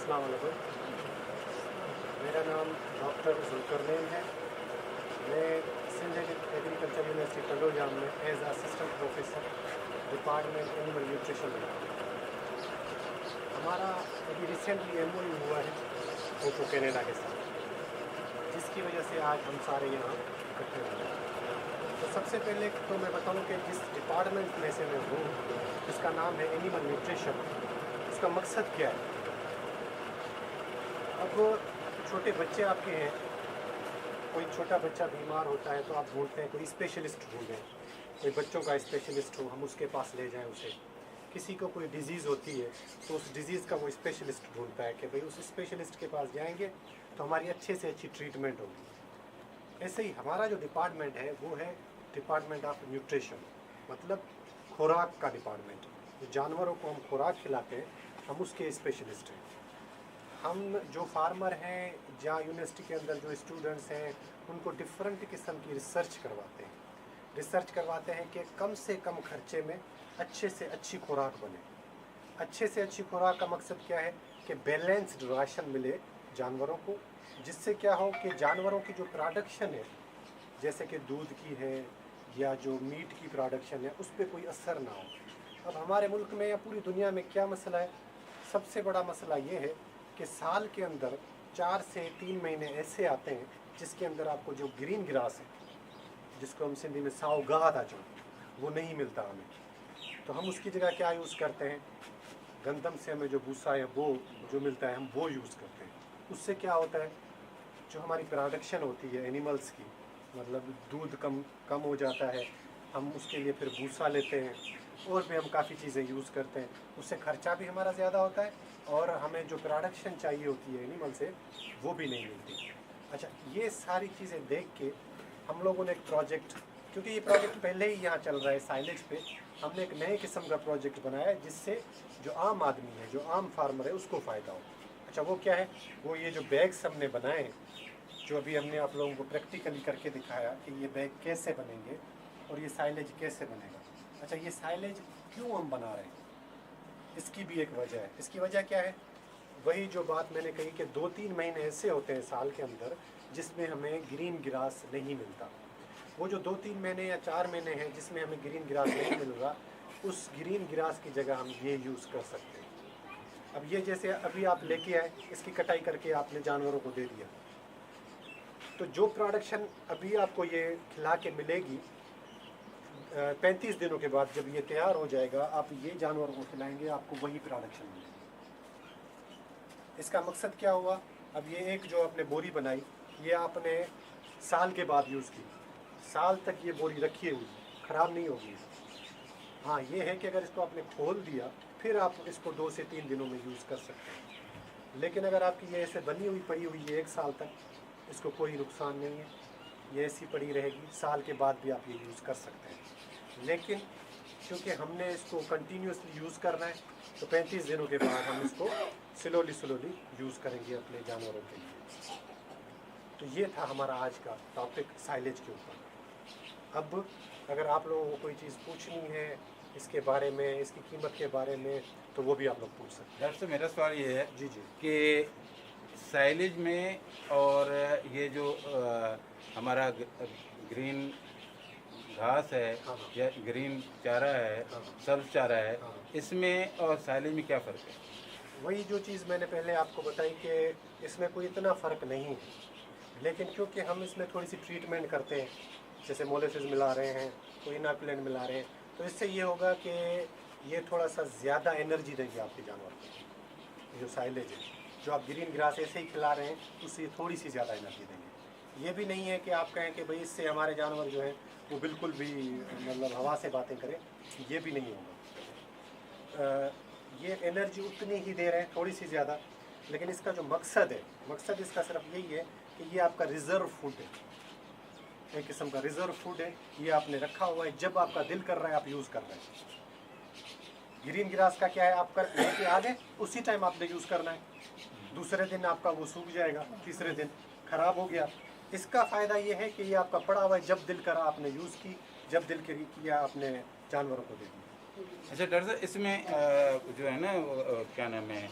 अस्सलाम वालेकुम। मेरा नाम डॉक्टर जुल्करनैन है। मैं सिंध एग्रीकल्चर यूनिवर्सिटी पंडोजाम में as assistant professor department animal nutrition में। हमारा अभी रिसेंटली MOU हुआ है कोको कनाडा के साथ, जिसकी वजह से आज हम सारे यहाँ इकट्ठे हुए हैं। तो सबसे पहले तो मैं बताऊँ कि जिस डिपार्टमेंट में से मैं हूँ, इसका नाम है एनिमल न्यूट्रिशन। इसका मकसद क्या है? अब छोटे बच्चे आपके हैं, कोई छोटा बच्चा बीमार होता है तो आप ढूंढते हैं कोई स्पेशलिस्ट ढूंढें, कोई बच्चों का स्पेशलिस्ट हो, हम उसके पास ले जाएं उसे। किसी को कोई डिज़ीज़ होती है तो उस डिज़ीज़ का वो स्पेशलिस्ट ढूंढता है कि भाई उस स्पेशलिस्ट के पास जाएंगे तो हमारी अच्छे से अच्छी ट्रीटमेंट होगी। ऐसे ही हमारा जो डिपार्टमेंट है वो है डिपार्टमेंट ऑफ न्यूट्रिशन, मतलब खुराक का डिपार्टमेंट। जो जानवरों को हम खुराक खिलाते हैं, हम उसके स्पेशलिस्ट हैं। हम जो फार्मर हैं या यूनिवर्सिटी के अंदर जो स्टूडेंट्स हैं, उनको डिफरेंट किस्म की रिसर्च करवाते हैं कि कम से कम खर्चे में अच्छे से अच्छी खुराक बने। अच्छे से अच्छी खुराक का मकसद क्या है कि बैलेंस्ड राशन मिले जानवरों को, जिससे क्या हो कि जानवरों की जो प्रोडक्शन है, जैसे कि दूध की है या जो मीट की प्रोडक्शन है, उस पर कोई असर ना हो। अब हमारे मुल्क में या पूरी दुनिया में क्या मसला है? सबसे बड़ा मसला ये है कि साल के अंदर 4 से 3 महीने ऐसे आते हैं जिसके अंदर आपको जो ग्रीन ग्रास है, जिसको हम सिंधी में साव गाह था, जो वो नहीं मिलता हमें। तो हम उसकी जगह क्या यूज़ करते हैं? गंदम से हमें जो भूसा है वो जो मिलता है, हम वो यूज़ करते हैं। उससे क्या होता है, जो हमारी प्रोडक्शन होती है एनिमल्स की, मतलब दूध कम हो जाता है। हम उसके लिए फिर भूसा लेते हैं और भी हम काफ़ी चीज़ें यूज़ करते हैं। उससे खर्चा भी हमारा ज़्यादा होता है और हमें जो प्रोडक्शन चाहिए होती है एनिमल से, वो भी नहीं मिलती। अच्छा, ये सारी चीज़ें देख के हम लोगों ने एक प्रोजेक्ट, क्योंकि ये प्रोजेक्ट पहले ही यहाँ चल रहा है साइलेज पे, हमने एक नए किस्म का प्रोजेक्ट बनाया है जिससे जो आम आदमी है, जो आम फार्मर है, उसको फ़ायदा हो। अच्छा, वो क्या है? वो ये जो बैग्स हमने बनाए हैं, जो अभी हमने आप लोगों को प्रैक्टिकली करके दिखाया कि ये बैग कैसे बनेंगे और ये साइलेज कैसे बनेगा। अच्छा, ये साइलेज क्यों हम बना रहे हैं, इसकी भी एक वजह है। इसकी वजह क्या है? वही जो बात मैंने कही कि 2-3 महीने ऐसे होते हैं साल के अंदर जिसमें हमें ग्रीन ग्रास नहीं मिलता। वो जो 2-3 महीने या 4 महीने हैं जिसमें हमें ग्रीन ग्रास नहीं मिल रहा, उस ग्रीन ग्रास की जगह हम ये यूज़ कर सकते हैं। अब ये जैसे अभी आप लेके आए, इसकी कटाई करके आपने जानवरों को दे दिया, तो जो प्रोडक्शन अभी आपको ये खिला के मिलेगी, 35 दिनों के बाद जब ये तैयार हो जाएगा, आप ये जानवरों को खिलाएंगे, आपको वही प्रोडक्शन मिलेगी। इसका मकसद क्या हुआ? अब ये एक जो आपने बोरी बनाई, ये आपने साल के बाद यूज़ की, साल तक ये बोरी रखी हुई, ख़राब नहीं होगी। हाँ, ये है कि अगर इसको आपने खोल दिया, फिर आप इसको 2 से 3 दिनों में यूज़ कर सकते हैं। लेकिन अगर आपकी ये ऐसे बनी हुई पड़ी हुई है 1 साल तक, इसको कोई नुकसान नहीं है, ये ऐसी पड़ी रहेगी, साल के बाद भी आप ये यूज़ कर सकते हैं। लेकिन क्योंकि हमने इसको कंटिन्यूसली यूज़ करना है, तो 35 दिनों के बाद हम इसको स्लोली यूज़ करेंगे अपने जानवरों के लिए। तो ये था हमारा आज का टॉपिक साइलेज के ऊपर। अब अगर आप लोगों को कोई चीज़ पूछनी है इसके बारे में, इसकी कीमत के बारे में, तो वो भी आप लोग पूछ सकते हैं। डॉक्टर साहब, मेरा सवाल ये है जी जी। कि साइलेज में और ये जो हमारा ग्रीन घास है हाँ हाँ। या ग्रीन चारा है, हाँ। सब्ज चारा है, हाँ। इसमें और साइलेज में क्या फ़र्क है? वही जो चीज़ मैंने पहले आपको बताई कि इसमें कोई इतना फ़र्क नहीं है, लेकिन क्योंकि हम इसमें थोड़ी सी ट्रीटमेंट करते हैं, जैसे मोलेसिस मिला रहे हैं, कोई इनोकुलेंट मिला रहे हैं, तो इससे ये होगा कि ये थोड़ा सा ज़्यादा एनर्जी देंगे आपके जानवर को। जो साइलेज है, जो आप ग्रीन ग्रास ऐसे ही खिला रहे हैं, उससे थोड़ी सी ज़्यादा एनर्जी देंगे। ये भी नहीं है कि आप कहें कि भाई इससे हमारे जानवर जो हैं वो बिल्कुल भी मतलब हवा से बातें करें, ये भी नहीं होगा। ये एनर्जी उतनी ही दे रहे हैं, थोड़ी सी ज़्यादा, लेकिन इसका जो मकसद है, मकसद इसका सिर्फ यही है कि ये आपका रिज़र्व फूड है, एक किस्म का रिज़र्व फूड है। ये आपने रखा हुआ है, जब आपका दिल कर रहा है आप यूज़ कर रहे हैं। ग्रीन ग्रास का क्या है, आप कर लेके आ गए, उसी टाइम आपने यूज़ करना है, दूसरे दिन आपका वो सूख जाएगा, तीसरे दिन ख़राब हो गया। इसका फ़ायदा ये है कि ये आपका पड़ा हुआ है, जब दिल करा आपने यूज़ की, जब दिल किया आपने जानवरों को दे दी। अच्छा डॉक्टर साहब, इसमें जो है ना क्या नाम है,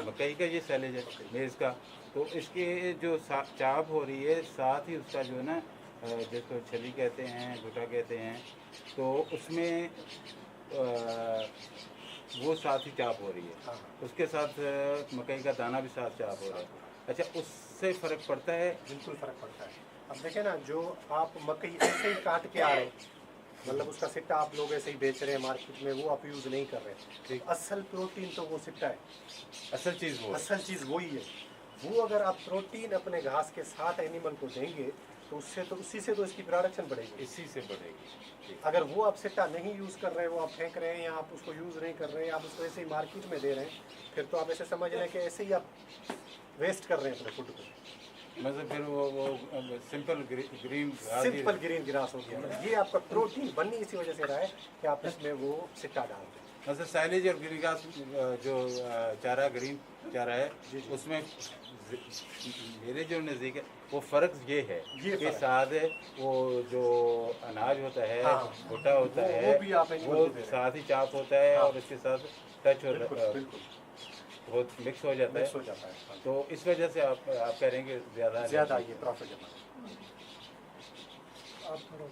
मकई का ये सैलेज है मेज़ का। तो इसके जो चाप हो रही है, साथ ही उसका जो है ना जिसको छली कहते हैं, घुटा कहते हैं, तो उसमें वो साथ ही चाप हो रही है। हाँ। उसके साथ मकई का दाना भी साथ चाप हो रहा है। अच्छा, उससे फ़र्क पड़ता है? बिल्कुल फ़र्क पड़ता है। अब देखें ना, जो आप मकई ऐसे ही काट के आ रहे हैं, मतलब उसका सिट्टा आप लोग ऐसे ही बेच रहे हैं मार्केट में, वो आप यूज़ नहीं कर रहे हैं। ठीक। असल प्रोटीन तो वो सिट्टा है, असल चीज़ वो है। असल चीज़ वही है। वो अगर आप प्रोटीन अपने घास के साथ एनिमल को देंगे तो उससे तो उसी से तो इसकी प्रोडक्शन बढ़ेगी। इसी से बढ़ेगी। अगर वो आप सिट्टा नहीं यूज़ कर रहे हैं, वो आप फेंक रहे हैं या आप उसको यूज़ नहीं कर रहे हैं, आप उसको ऐसे ही मार्केट में दे रहे हैं, फिर तो आप ऐसे समझ रहे हैं कि ऐसे ही आप वेस्ट कर रहे हैं अपने फूड को। मतलब फिर वो simple green simple green grass हो गया। ये आपका प्रोटीन बनने इसी वजह से रहा है कि आप इसमें वो सिट्टा डालते हैं। मतलब साइलेज और ग्रीन घास जो चारा ग्रीन चारा है, जी, जी। उसमें मेरे जो नज़दीक है वो फ़र्क ये है ये कि फ़र्क। साथ वो जो अनाज होता है, हाँ, भुट्टा होता वो है, भी आप एनिमल वो को दे रहे हैं। साथ ही चाप होता है हाँ। और उसके साथ टच बिल्कुल, होता बिल्कुल वो मिक्स हो जाता मिक्स है। हो जाता है। हाँ। तो इस वजह से आप कह रहे हैं कि ज़्यादा ये प्रॉफिट है। आप थोड़ा